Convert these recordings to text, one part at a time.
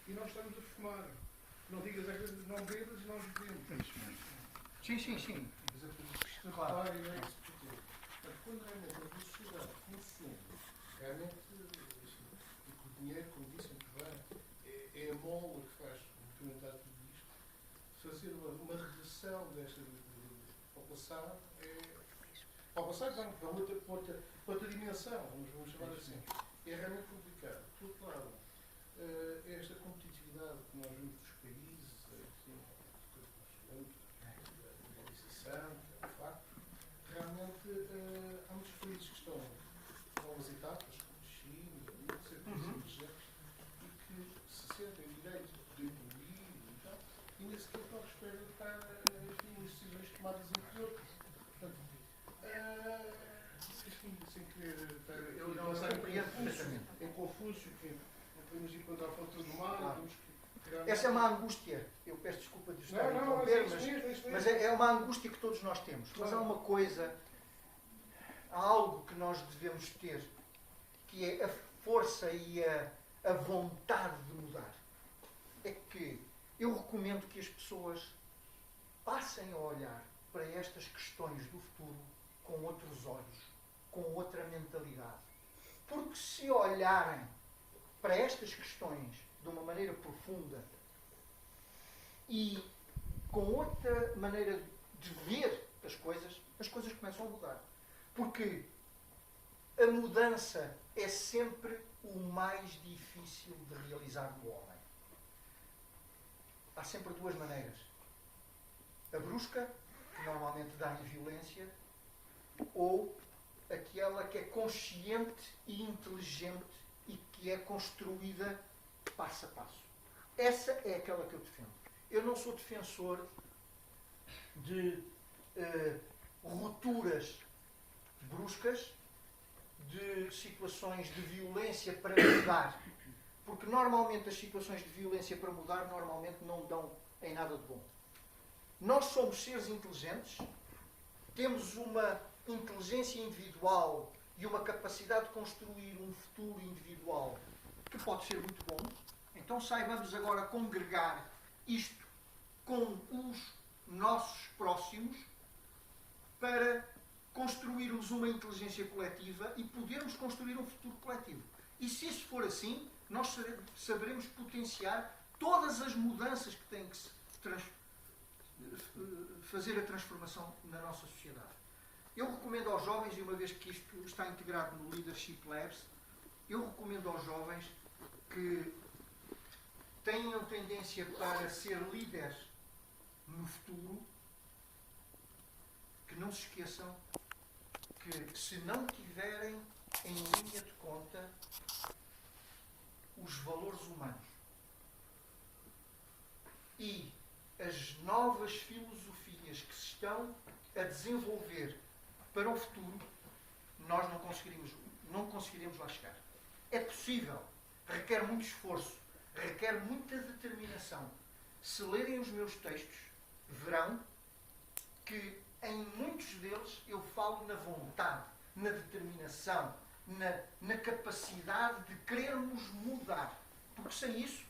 e nós estamos a fumar. Não digas às vezes não bebas e nós bebemos. Sim. Claro. Quando realmente a sociedade funciona, realmente o dinheiro, como disse muito bem, é a mola que faz implementar tudo isto. Fazer uma regressão desta população para outra dimensão, vamos chamar assim. É realmente complicado. Por outro lado, esta competitividade que nós vemos dos países, a globalização, que é um facto, realmente há muitos países que estão em novas etapas, como a China, países emergentes, e que se sentem direito de poder evoluir e tal, e nem sequer estão à espera de estar em decisões tomadas entre outros. Portanto, sem querer eu não compreendo perfeitamente. Em Confúcio, que podemos ir contra a fronteira do mar, claro. Realmente... Essa é uma angústia, eu peço desculpa de estar a interromper, mas é uma angústia que todos nós temos. Mas há uma coisa, há algo que nós devemos ter, que é a força e a vontade de mudar. É que eu recomendo que as pessoas passem a olhar para estas questões do futuro com outros olhos, com outra mentalidade. Porque se olharem para estas questões de uma maneira profunda e com outra maneira de ver as coisas começam a mudar. Porque a mudança é sempre o mais difícil de realizar no homem. Há sempre duas maneiras. A brusca, que normalmente dá em violência, ou aquela que é consciente e inteligente e que é construída passo a passo. Essa é aquela que eu defendo. Eu não sou defensor de rupturas bruscas, de situações de violência para mudar. Porque normalmente as situações de violência para mudar normalmente não dão em nada de bom. Nós somos seres inteligentes, temos uma inteligência individual e uma capacidade de construir um futuro individual que pode ser muito bom. Então saibamos agora congregar isto com os nossos próximos para construirmos uma inteligência coletiva e podermos construir um futuro coletivo. E se isso for assim, nós saberemos potenciar todas as mudanças que têm que se fazer a transformação na nossa sociedade. Eu recomendo aos jovens, e uma vez que isto está integrado no Leadership Labs, eu recomendo aos jovens que tenham tendência para ser líderes no futuro, que não se esqueçam que se não tiverem em linha de conta os valores humanos e as novas filosofias que se estão a desenvolver para o futuro, nós não conseguiremos lá chegar. É possível, requer muito esforço, requer muita determinação. Se lerem os meus textos, verão que em muitos deles eu falo na vontade, na determinação, na capacidade de querermos mudar. Porque sem isso,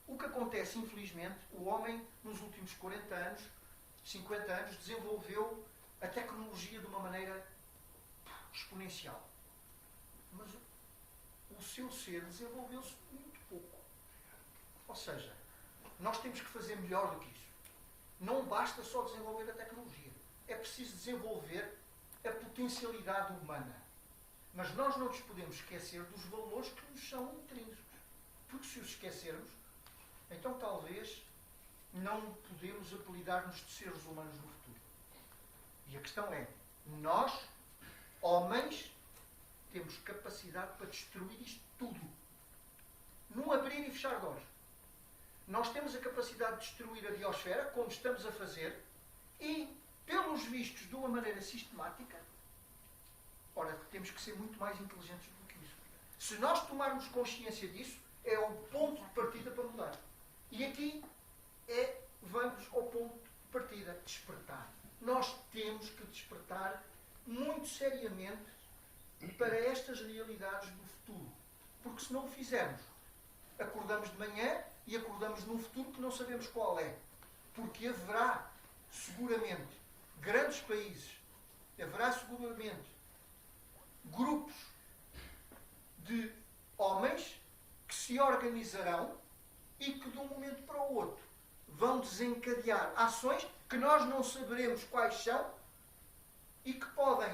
o que acontece, infelizmente, o homem nos últimos 40 anos, 50 anos, desenvolveu a tecnologia de uma maneira exponencial. Mas o seu ser desenvolveu-se muito pouco. Ou seja, nós temos que fazer melhor do que isso. Não basta só desenvolver a tecnologia. É preciso desenvolver a potencialidade humana. Mas nós não nos podemos esquecer dos valores que nos são intrínsecos. Porque se os esquecermos, então talvez não podemos apelidar-nos de seres humanos no futuro. E a questão é, nós, homens, temos capacidade para destruir isto tudo. Num abrir e fechar de olhos. Nós temos a capacidade de destruir a biosfera, como estamos a fazer, e, pelos vistos, de uma maneira sistemática. Ora, temos que ser muito mais inteligentes do que isso. Se nós tomarmos consciência disso, é o ponto de partida para mudar. E aqui vamos ao ponto de partida, despertar. Nós temos que despertar muito seriamente para estas realidades do futuro. Porque se não o fizermos, acordamos de manhã e acordamos num futuro que não sabemos qual é. Porque haverá, seguramente, grandes países, haverá seguramente grupos de homens que se organizarão e que de um momento para o outro vão desencadear ações que nós não saberemos quais são e que podem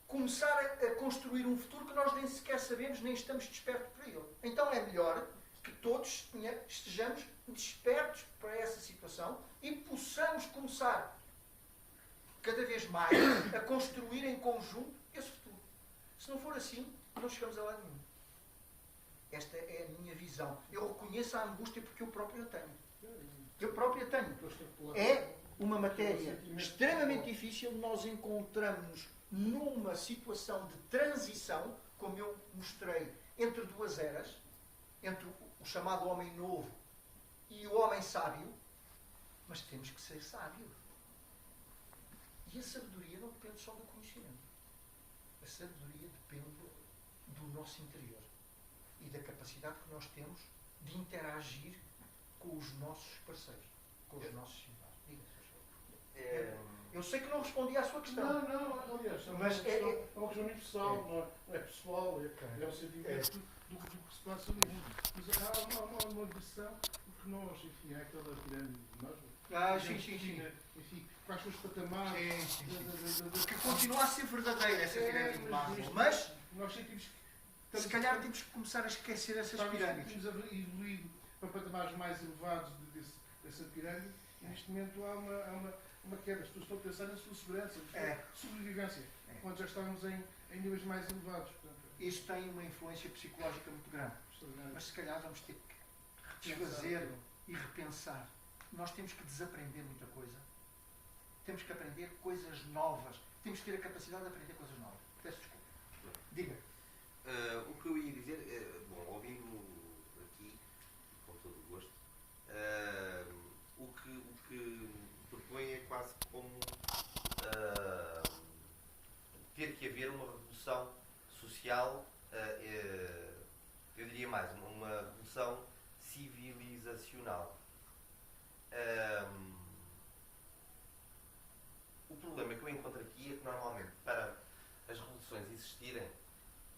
começar a construir um futuro que nós nem sequer sabemos, nem estamos despertos para ele. Então é melhor que todos estejamos despertos para essa situação e possamos começar cada vez mais a construir em conjunto esse futuro. Se não for assim, não chegamos a lado nenhum. Esta é a minha visão. Eu reconheço a angústia porque eu próprio a tenho. Eu próprio a tenho. É uma matéria extremamente difícil. Nós encontramos-nos numa situação de transição, como eu mostrei, entre duas eras, entre o chamado homem novo e o homem sábio, mas temos que ser sábios. E a sabedoria não depende só do conhecimento. A sabedoria depende do nosso interior e da capacidade que nós temos de interagir com os nossos parceiros, com os nossos cidadãos. Eu sei que não respondi à sua questão. Não, aliás, mas é uma questão universal, não é pessoal, é o sentimento do que se passa no mundo. Mas há uma versão, porque nós, enfim, há aquela pirâmide de nós. Sim. Enfim, quais são os patamares. Que continua a ser verdadeira essa pirâmide de Maslow. Mas nós sentimos que se calhar temos que começar a esquecer essas pirâmides. Temos evoluído para patamares mais elevados dessa pirâmide e neste momento há uma queda. As pessoas estão a pensar na sua segurança, na sua sobrevivência, quando já estávamos em níveis mais elevados. Portanto, isto tem uma influência psicológica muito grande. Mas se calhar vamos ter que desfazer e repensar. Nós temos que desaprender muita coisa. Temos que aprender coisas novas. Temos que ter a capacidade de aprender coisas novas. Peço desculpa. Diga. O que eu ia dizer, bom, ouvindo aqui, com todo o gosto, o que propõe é quase como ter que haver uma revolução social, eu diria mais, uma revolução civilizacional. O problema que eu encontro aqui é que normalmente para as revoluções existirem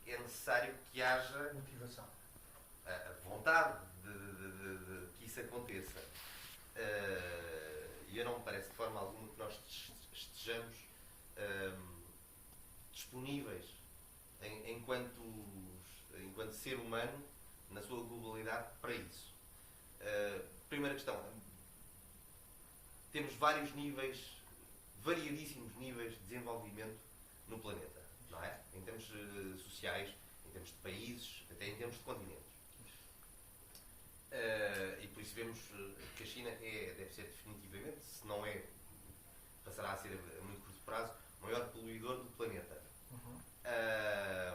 é necessário que haja motivação, a vontade de que isso aconteça. E eu não me parece de forma alguma que nós estejamos disponíveis enquanto ser humano na sua globalidade para isso. Primeira questão, temos vários níveis, variadíssimos níveis de desenvolvimento no planeta, não é? Em termos sociais, em termos de países, até em termos de continentes. E por isso vemos que a China deve ser definitivamente, se não é, passará a ser a muito curto prazo, o maior poluidor do planeta. É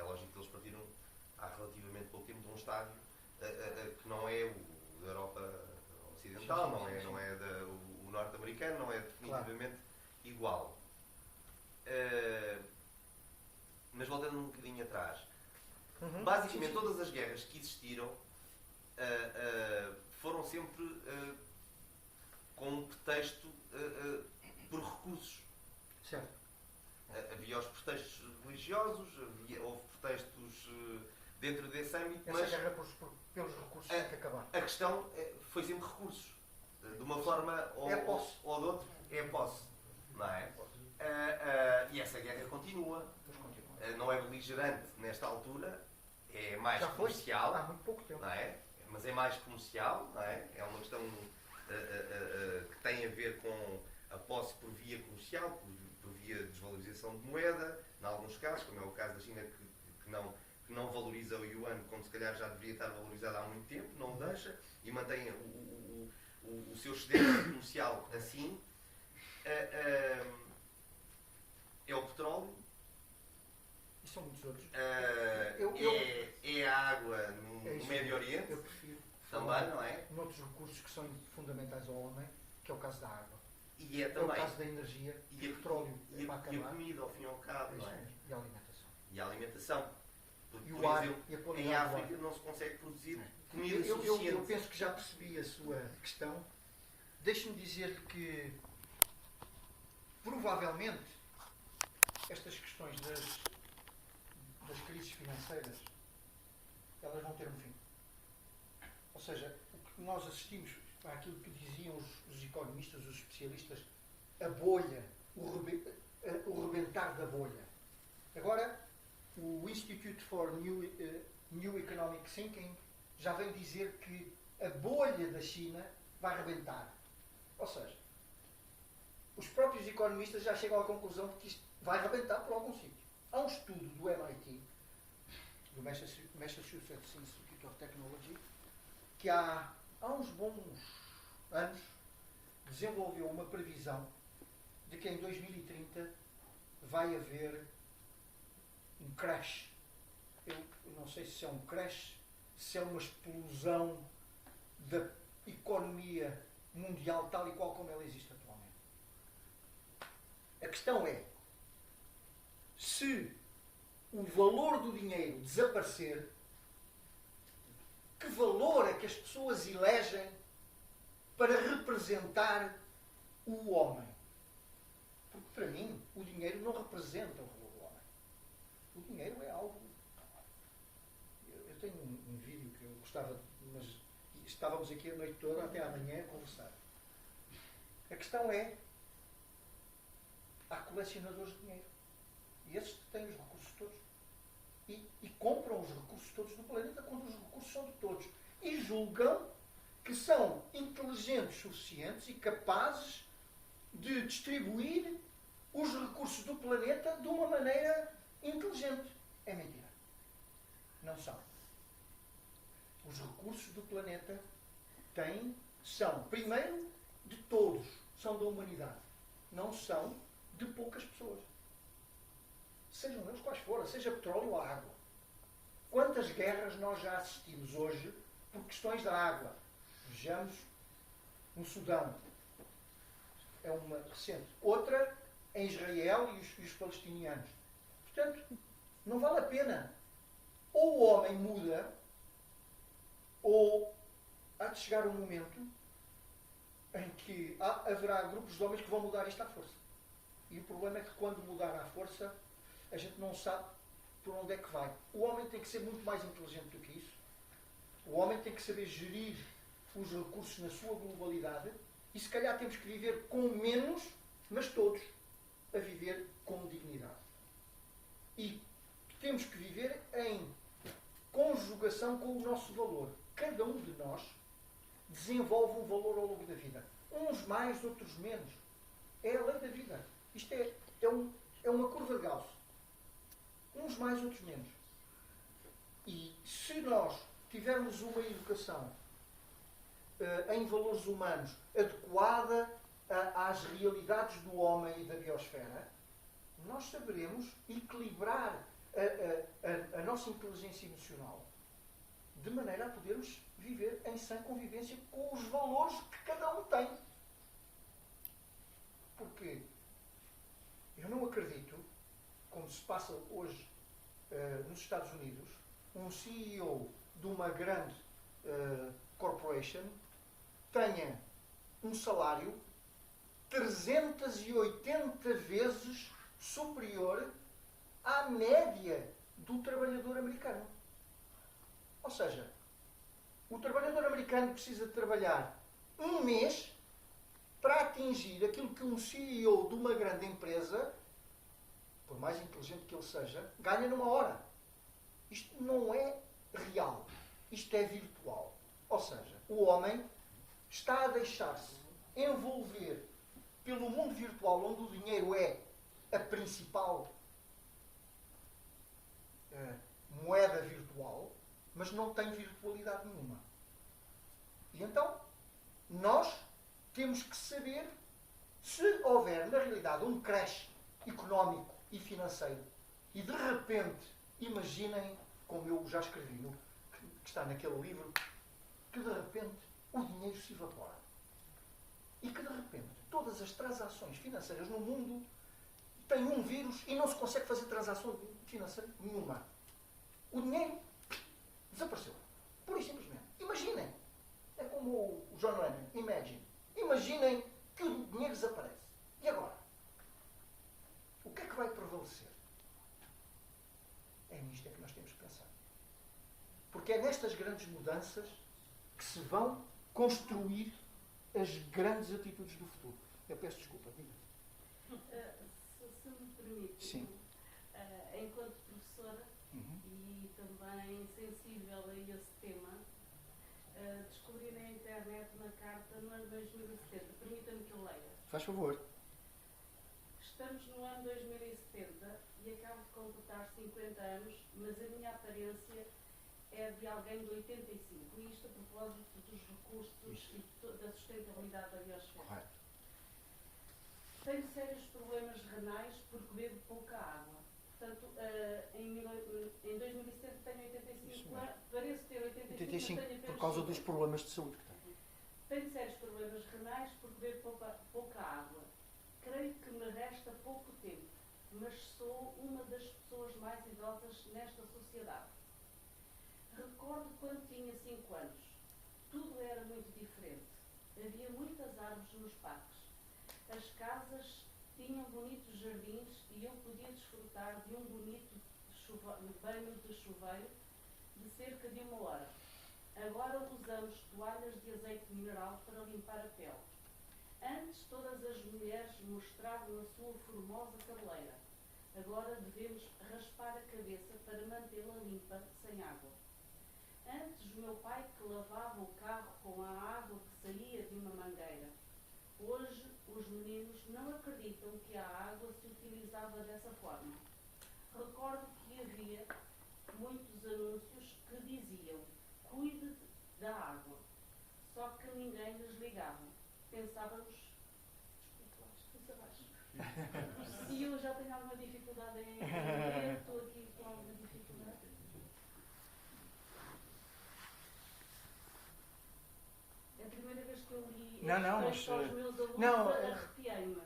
lógico que eles partiram há relativamente pouco tempo de um estádio que não é o da Europa Ocidental, não é o norte-americano, não é definitivamente igual. Mas voltando um bocadinho atrás, basicamente todas as guerras que existiram foram sempre com um pretexto por recursos. Certo. Havia os pretextos religiosos, houve pretextos dentro desse âmbito, Essa mas guerra pelos recursos tem que acabar. a questão foi sempre recursos. De uma forma ou de outra, é a posse. Não é? E essa guerra continua. Não é beligerante nesta altura, é mais comercial. Há muito pouco tempo. Não é? Mas é mais comercial, não é? É uma questão que tem a ver com a posse por via comercial, por via de desvalorização de moeda, em alguns casos, como é o caso da China, que não valoriza o yuan como se calhar já deveria estar valorizado há muito tempo, não o deixa, e mantém o seu excedente comercial assim. É o petróleo, E são muitos outros. é a água no Médio Oriente, eu prefiro também, não é? noutros recursos que são fundamentais ao homem, que é o caso da água. E é É o também. caso da energia, do petróleo. E a comida, ao fim e ao cabo, não é? E a alimentação. E a alimentação. e o Por ar exemplo, e a em qualidade do ar. África não se consegue produzir comida Eu suficiente. penso que já percebi a sua questão. Deixe-me dizer que, provavelmente, estas questões das crises financeiras, elas vão ter um fim. Ou seja, o que nós assistimos àquilo que diziam os economistas, os especialistas, a bolha, o rebentar da bolha. Agora, o Institute for New Economic Thinking já vem dizer que a bolha da China vai rebentar. Ou seja, os próprios economistas já chegam à conclusão de que isto vai rebentar por algum sítio. Há um estudo do MIT, do Massachusetts Institute of Technology, que há uns bons anos desenvolveu uma previsão de que em 2030 vai haver um crash. Eu não sei se é um crash, se é uma explosão da economia mundial tal e qual como ela existe atualmente. A questão é, se o valor do dinheiro desaparecer, que valor é que as pessoas elegem para representar o homem? Porque para mim o dinheiro não representa o valor do homem. O dinheiro é algo... Eu tenho um vídeo que eu gostava, mas estávamos aqui a noite toda até amanhã a conversar. A questão é, há colecionadores de dinheiro. E esses têm os recursos todos. E compram os recursos todos do planeta quando os recursos são de todos. E julgam que são inteligentes suficientes e capazes de distribuir os recursos do planeta de uma maneira inteligente. É mentira. Não são. Os recursos do planeta são, primeiro, de todos. São da humanidade. Não são de poucas pessoas. Sejam eles quais forem, seja petróleo ou água. Quantas guerras nós já assistimos hoje por questões da água? Vejamos no Sudão. É uma recente. Outra em Israel e os palestinianos. Portanto, não vale a pena. Ou o homem muda, ou há de chegar um momento em que haverá grupos de homens que vão mudar isto à força. E o problema é que quando mudar à força, a gente não sabe por onde é que vai. O homem tem que ser muito mais inteligente do que isso. O homem tem que saber gerir os recursos na sua globalidade e se calhar temos que viver com menos, mas todos a viver com dignidade. E temos que viver em conjugação com o nosso valor. Cada um de nós desenvolve um valor ao longo da vida. Uns mais, outros menos. É a lei da vida. Isto é uma curva de Gauss. Uns mais, outros menos. E se nós tivermos uma educação em valores humanos adequada às realidades do homem e da biosfera, nós saberemos equilibrar a nossa inteligência emocional de maneira a podermos viver em sã convivência com os valores que cada um tem. Porque eu não acredito, como se passa hoje nos Estados Unidos, um CEO de uma grande corporation tenha um salário 380 vezes superior à média do trabalhador americano. Ou seja, o trabalhador americano precisa de trabalhar um mês para atingir aquilo que um CEO de uma grande empresa, por mais inteligente que ele seja, ganha numa hora. Isto não é real. Isto é virtual. Ou seja, o homem está a deixar-se envolver pelo mundo virtual, onde o dinheiro é a principal moeda virtual, mas não tem virtualidade nenhuma. E então, nós temos que saber se houver, na realidade, um crash económico e financeiro e, de repente, imaginem, como eu já escrevi, que está naquele livro, que, de repente, o dinheiro se evapora. E que, de repente, todas as transações financeiras no mundo têm um vírus e não se consegue fazer transação financeira nenhuma. O dinheiro desapareceu. Pura e simplesmente. Imaginem. É como o John Lennon. Imaginem que o dinheiro desaparece. E agora? O que é que vai prevalecer? É nisto que nós temos que pensar. Porque é nestas grandes mudanças que se vão construir as grandes atitudes do futuro. Eu peço desculpa. Diga. Se me permite, Sim. Enquanto professora e também sensível a esse tema, descobri na internet uma carta no ano 2070. Permita-me que eu leia. Faz favor. Estamos no ano 2070 e acabo de completar 50 anos, mas a minha aparência é de alguém de 85. E isto a propósito dos recursos e da sustentabilidade da biosfera. Correto. Tenho sérios problemas renais porque bebo pouca água. Portanto, em 2070 tenho 85 anos, pareço ter 85, 85 mas tenho por causa dos problemas de saúde que tem. Tenho sérios problemas renais porque bebo pouca água. Creio que me resta pouco tempo, mas sou uma das pessoas mais idosas nesta sociedade. Recordo quando tinha 5 anos. Tudo era muito diferente. Havia muitas árvores nos parques. As casas tinham bonitos jardins e eu podia desfrutar de um bonito banho de chuveiro de cerca de 1 hora. Agora usamos toalhas de azeite mineral para limpar a pele. Antes todas as mulheres mostravam a sua formosa cabeleira. Agora devemos raspar a cabeça para mantê-la limpa, sem água. Antes o meu pai que lavava o carro com a água que saía de uma mangueira. Hoje os meninos não acreditam que a água se utilizava dessa forma. Recordo que havia muitos anúncios que diziam: cuide da água. Só que ninguém lhes ligava. Pensávamos, e eu já tenho alguma dificuldade em entender, estou aqui com alguma dificuldade. É a primeira vez que eu li este texto aos meus alunos, arrepiei-me.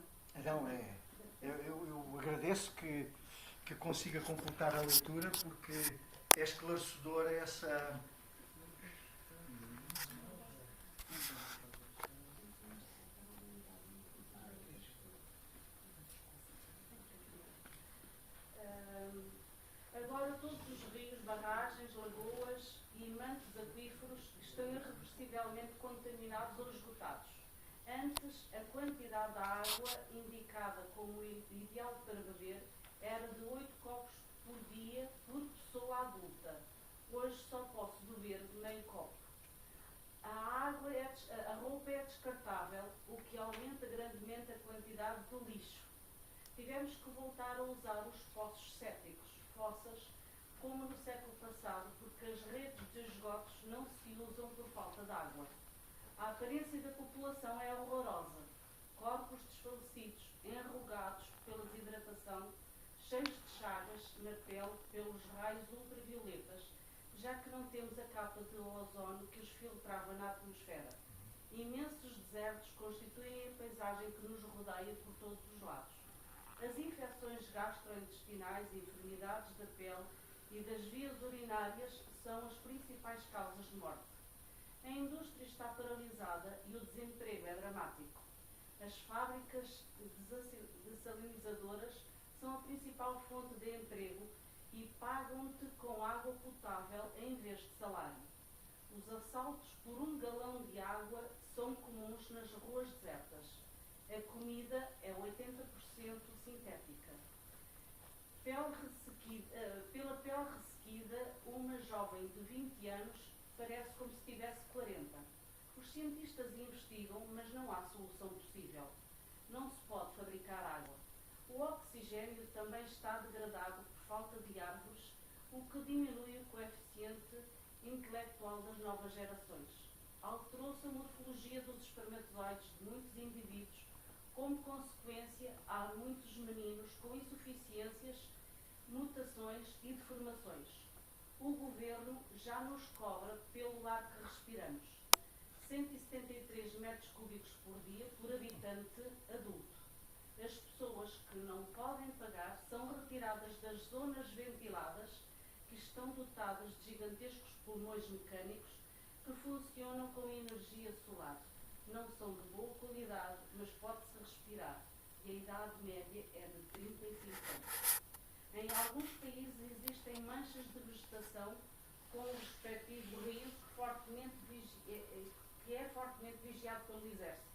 Eu agradeço que consiga completar a leitura, porque é esclarecedora essa... Agora todos os rios, barragens, lagoas e mantos aquíferos estão irreversivelmente contaminados ou esgotados. Antes, a quantidade de água indicada como ideal para beber era de 8 copos por dia por pessoa adulta. Hoje só posso beber meio copo. A roupa é descartável, o que aumenta grandemente a quantidade de lixo. Tivemos que voltar a usar os poços sépticos, fossas, como no século passado, porque as redes de esgotos não se usam por falta de água. A aparência da população é horrorosa. Corpos desfalecidos, enrugados pela desidratação, cheios de chagas na pele pelos raios ultravioletas, já que não temos a capa de ozono que os filtrava na atmosfera. Imensos desertos constituem a paisagem que nos rodeia por todos os lados. As infecções gastrointestinais e enfermidades da pele e das vias urinárias são as principais causas de morte. A indústria está paralisada e o desemprego é dramático. As fábricas dessalinizadoras são a principal fonte de emprego e pagam-te com água potável em vez de salário. Os assaltos por 1 galão de água são comuns nas ruas desertas. A comida é 80% sintética. Pela pele ressequida, uma jovem de 20 anos parece como se tivesse 40. Os cientistas investigam, mas não há solução possível. Não se pode fabricar água. O oxigênio também está degradado por falta de árvores, o que diminui o coeficiente intelectual das novas gerações. Alterou-se a morfologia dos espermatozoides de muitos indivíduos. Como consequência, há muitos meninos com insuficiências, mutações e deformações. O governo já nos cobra pelo ar que respiramos. 173 metros cúbicos por dia por habitante adulto. As pessoas que não podem pagar são retiradas das zonas ventiladas que estão dotadas de gigantescos pulmões mecânicos que funcionam com energia solar. Não são de boa qualidade, mas pode-se respirar. E a idade média é de 35 anos. Em alguns países existem manchas de vegetação com o respectivo rio que é fortemente vigiado pelo exército.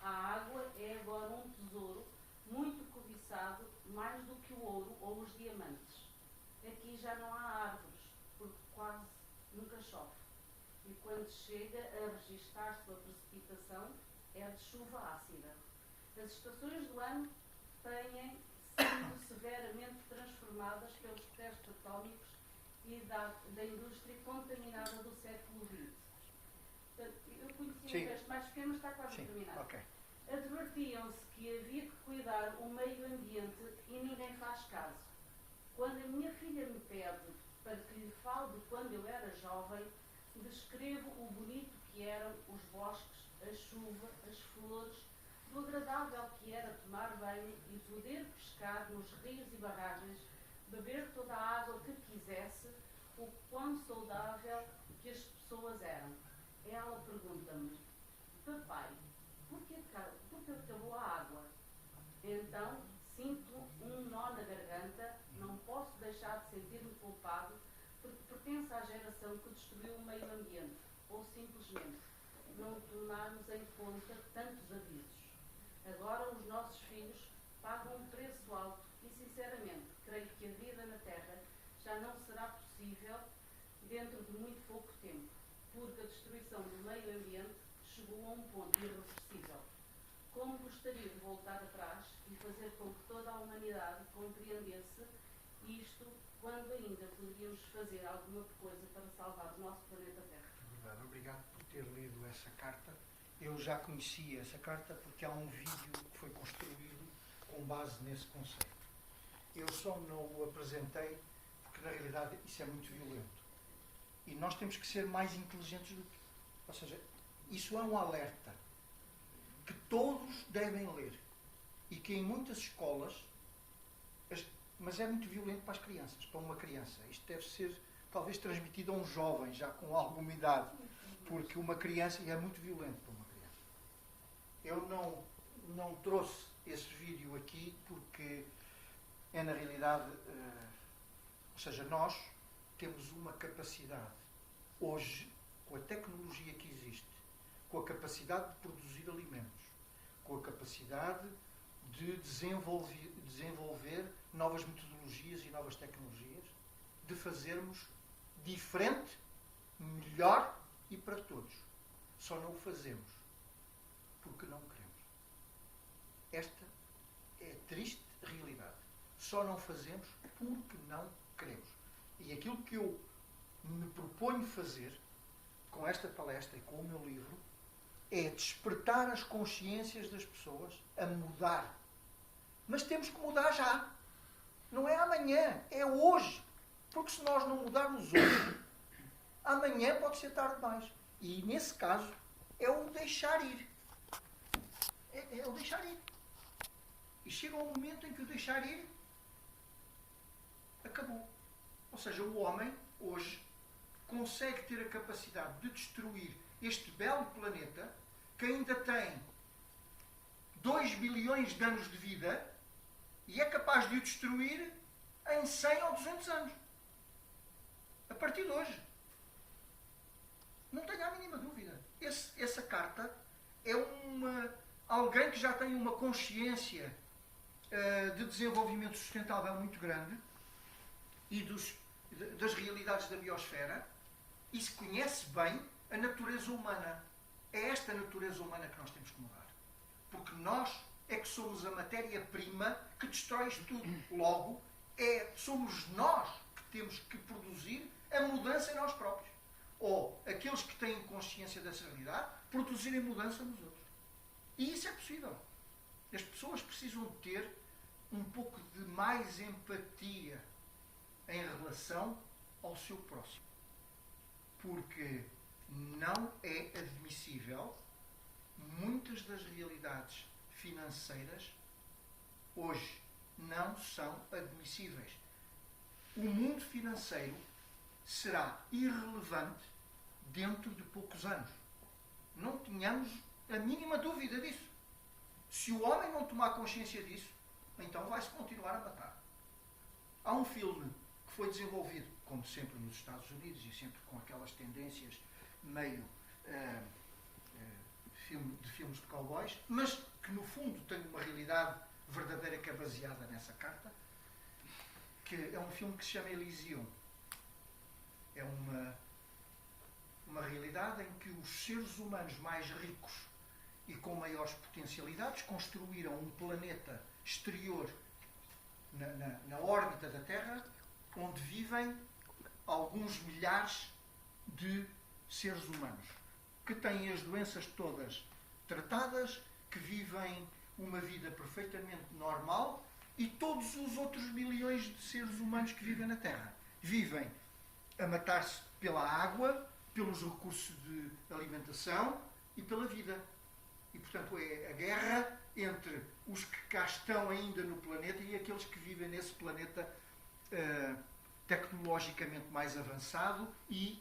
A água é agora um tesouro muito cobiçado, mais do que o ouro ou os diamantes. Aqui já não há árvores, porque quase nunca chove. E quando chega a registar-se a precipitação, é de chuva ácida. As estações do ano têm sido severamente transformadas pelos testes atómicos e da indústria contaminada do século XX. Eu conheci um texto mais pequeno, mas está quase a terminar. Okay. Advertiam-se que havia que cuidar o meio ambiente e ninguém faz caso. Quando a minha filha me pede para que lhe fale de quando eu era jovem, descrevo o bonito que eram os bosques, a chuva, as flores, do agradável que era tomar banho e poder pescar nos rios e barragens, beber toda a água que quisesse, o quão saudável que as pessoas eram. Ela pergunta-me: papai, por que acabou a água? Então sinto um nó na garganta, não posso deixar de sentir-me culpado porque pertenço à geração que destruiu o meio ambiente, ou simplesmente não tomarmos em conta tantos avisos. Agora os nossos filhos pagam um preço alto e, sinceramente, creio que a vida na Terra já não será possível dentro de muito pouco tempo, porque a destruição do meio ambiente chegou a um ponto irreversível. Como gostaria de voltar atrás e fazer com que toda a humanidade compreendesse isto quando ainda poderíamos fazer alguma coisa para salvar o nosso planeta Terra. Verdade. Obrigado por ter lido essa carta. Eu já conhecia essa carta porque há um vídeo que foi construído com base nesse conceito. Eu só não o apresentei porque, na realidade, isso é muito violento. E nós temos que ser mais inteligentes do que... Ou seja, isso é um alerta que todos devem ler. E que em muitas escolas... Mas é muito violento para as crianças, para uma criança. Isto deve ser, talvez, transmitido a um jovem, já com alguma idade. Porque uma criança... E é muito violento para uma criança. Eu não trouxe esse vídeo aqui porque é, na realidade... ou seja, nós temos uma capacidade, hoje, com a tecnologia que existe, com a capacidade de produzir alimentos, com a capacidade de desenvolver novas metodologias e novas tecnologias, de fazermos diferente, melhor e para todos. Só não o fazemos porque não queremos. Esta é a triste realidade. Só não fazemos porque não queremos. E aquilo que eu me proponho fazer com esta palestra e com o meu livro é despertar as consciências das pessoas a mudar. Mas temos que mudar já. Não é amanhã, é hoje. Porque se nós não mudarmos hoje, amanhã pode ser tarde demais. E nesse caso é o deixar ir. É o deixar ir. E chega um momento em que o deixar ir acabou. Ou seja, o homem, hoje, consegue ter a capacidade de destruir este belo planeta que ainda tem 2 bilhões de anos de vida e é capaz de o destruir em 100 ou 200 anos. A partir de hoje. Não tenho a mínima dúvida. Essa carta é alguém que já tem uma consciência de desenvolvimento sustentável muito grande e das realidades da biosfera e se conhece bem a natureza humana. É esta natureza humana que nós temos que mudar. Porque nós é que somos a matéria-prima que destrói isto tudo. Logo, somos nós que temos que produzir a mudança em nós próprios. Ou aqueles que têm consciência dessa realidade produzirem mudança nos outros. E isso é possível. As pessoas precisam ter um pouco de mais empatia em relação ao seu próximo. Porque não é admissível muitas das realidades financeiras hoje não são admissíveis. o mundo financeiro será irrelevante dentro de poucos anos. Não tenhamos a mínima dúvida disso. Se o homem não tomar consciência disso, então vai-se continuar a matar. Há um filme que foi desenvolvido, como sempre nos Estados Unidos, e sempre com aquelas tendências meio de filmes de cowboys, mas que no fundo tem uma realidade verdadeira que é baseada nessa carta, que é um filme que se chama Elysium. É uma realidade em que os seres humanos mais ricos e com maiores potencialidades construíram um planeta exterior na órbita da Terra, onde vivem alguns milhares de seres humanos que têm as doenças todas tratadas, que vivem uma vida perfeitamente normal, e todos os outros milhões de seres humanos que vivem na Terra vivem a matar-se pela água, pelos recursos de alimentação e pela vida. E, portanto, é a guerra entre os que cá estão ainda no planeta e aqueles que vivem nesse planeta tecnologicamente mais avançado e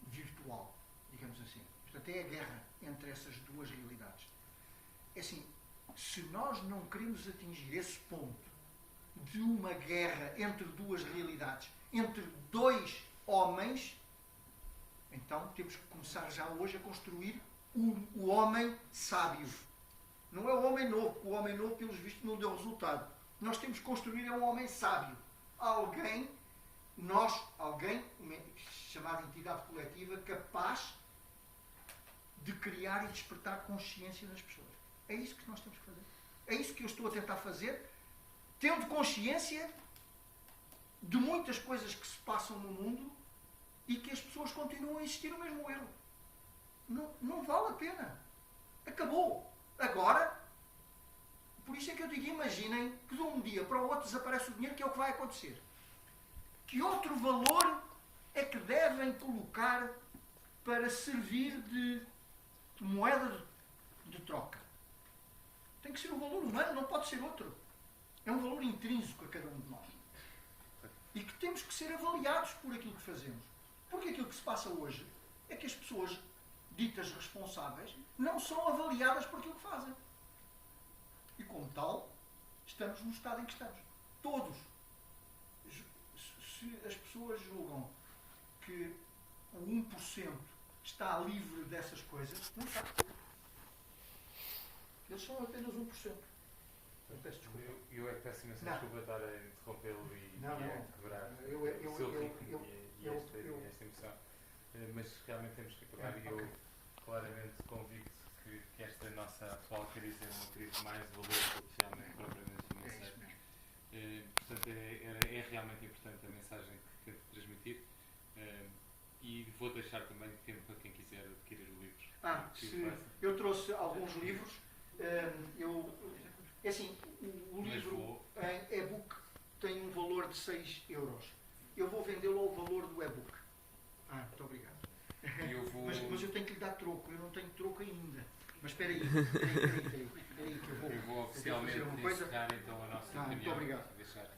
virtual, digamos assim. Portanto, é a guerra entre essas duas realidades. É assim, se nós não queremos atingir esse ponto de uma guerra entre duas realidades, entre dois homens, então temos que começar já hoje a construir o homem sábio. Não é o homem novo, porque o homem novo, pelos vistos, não deu resultado. Nós temos que construir um homem sábio. Alguém, uma chamada entidade coletiva, capaz de criar e despertar consciência nas pessoas. É isso que nós temos que fazer. É isso que eu estou a tentar fazer, tendo consciência de muitas coisas que se passam no mundo e que as pessoas continuam a insistir no mesmo erro. Não vale a pena. Acabou. Agora, por isso é que eu digo, imaginem que de um dia para o outro desaparece o dinheiro, que é o que vai acontecer. Que outro valor é que devem colocar para servir de moeda de troca? Tem que ser um valor humano, não pode ser outro. É um valor intrínseco a cada um de nós. E que temos que ser avaliados por aquilo que fazemos. Porque aquilo que se passa hoje é que as pessoas ditas responsáveis não são avaliadas por aquilo que fazem. E como tal, estamos no estado em que estamos. Todos. Se as pessoas julgam que o 1% está livre dessas coisas, não está. Eles são apenas 1%. Peço desculpa. Eu é que peço imensa desculpa estar a interrompê-lo e a quebrar o seu ritmo e esta emoção. Mas realmente temos que acabar e eu claramente convicto que esta nossa atual crise é uma crise mais de valor do que realmente propriamente financeira. Portanto, é realmente importante a mensagem que tento transmitir. E vou deixar também tempo para quem quiser adquirir os livros. Eu trouxe alguns livros. É assim, o livro em e-book tem um valor de 6 euros. Eu vou vendê-lo ao valor do e-book. Muito obrigado. Mas eu tenho que lhe dar troco. Eu não tenho troco ainda. Mas espera aí que eu vou oficialmente encerrar então a nossa reunião. Muito obrigado. Deixar